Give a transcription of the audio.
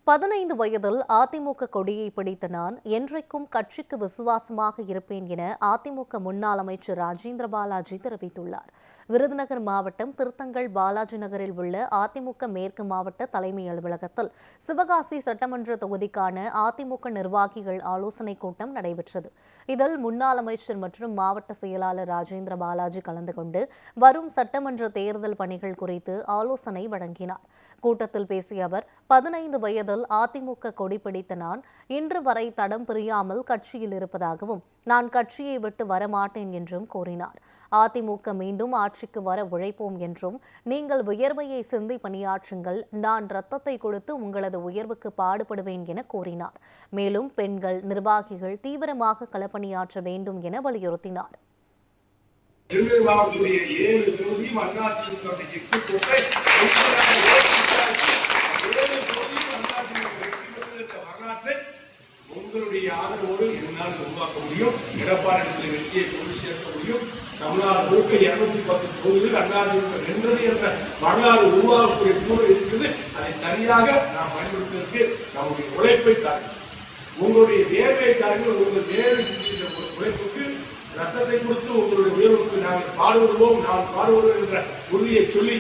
15 வயதில் அதிமுக கொடியை பிடித்த நான் என்றைக்கும் கட்சிக்கு விசுவாசமாக இருப்பேன் என அதிமுக முன்னாள் அமைச்சர் ராஜேந்திர பாலாஜி தெரிவித்துள்ளார். விருதுநகர் மாவட்டம் திருத்தங்கல் பாலாஜி நகரில் உள்ள அதிமுக மேற்கு மாவட்ட தலைமை அலுவலகத்தில் சிவகாசி சட்டமன்ற தொகுதிக்கான அதிமுக நிர்வாகிகள் ஆலோசனைக் கூட்டம் நடைபெற்றது. இதில் முன்னாள் அமைச்சர் மற்றும் மாவட்ட செயலாளர் ராஜேந்திர பாலாஜி கலந்து கொண்டு வரும் சட்டமன்ற தேர்தல் பணிகள் குறித்து ஆலோசனை வழங்கினார். கூட்டத்தில் பேசிய அவர், 15 வயதில் அதிமுக கொடி பிடித்த நான் இன்று வரை தடம் பிரியாமல் கட்சியில் இருப்பதாகவும் நான் கட்சியை விட்டு வரமாட்டேன் என்றும் கூறினார். அதிமுக மீண்டும் ஆட்சிக்கு வர உழைப்போம் என்றும், நீங்கள் உயர்வையை சிந்தி பணியாற்றுங்கள், நான் ரத்தத்தை கொடுத்து உங்களது உயர்வுக்கு பாடுபடுவேன் என கூறினார். மேலும் பெண்கள் நிர்வாகிகள் தீவிரமாக களப்பணியாற்ற வேண்டும் என வலியுறுத்தினார். உங்களுடைய ஆதரவோடு என்னால் உருவாக்க முடியும். எடப்பாடி வெற்றியை கொண்டு சேர்க்க முடியும். தமிழ்நாடு முழுக்க 210 தொகுதிகள் அதிமுக வென்றது என்ற வரலாறு உருவாகக்கூடிய சூழல் இருக்கிறது. அதை சரியாக நாம் பயன்படுத்துவதற்கு நம்முடைய உழைப்பை தாருங்கள், உங்களுடைய வேர்வை தாருங்கள். உங்கள் வேர்வை செஞ்சிருக்கிற உழைப்புக்கு ரத்தத்தை கொடுத்து உங்களுடைய உயர்வுக்கு நாங்கள் பாடுபடுவோம், நான் பாடுபடுவோம் என்ற உறுதியை சொல்லி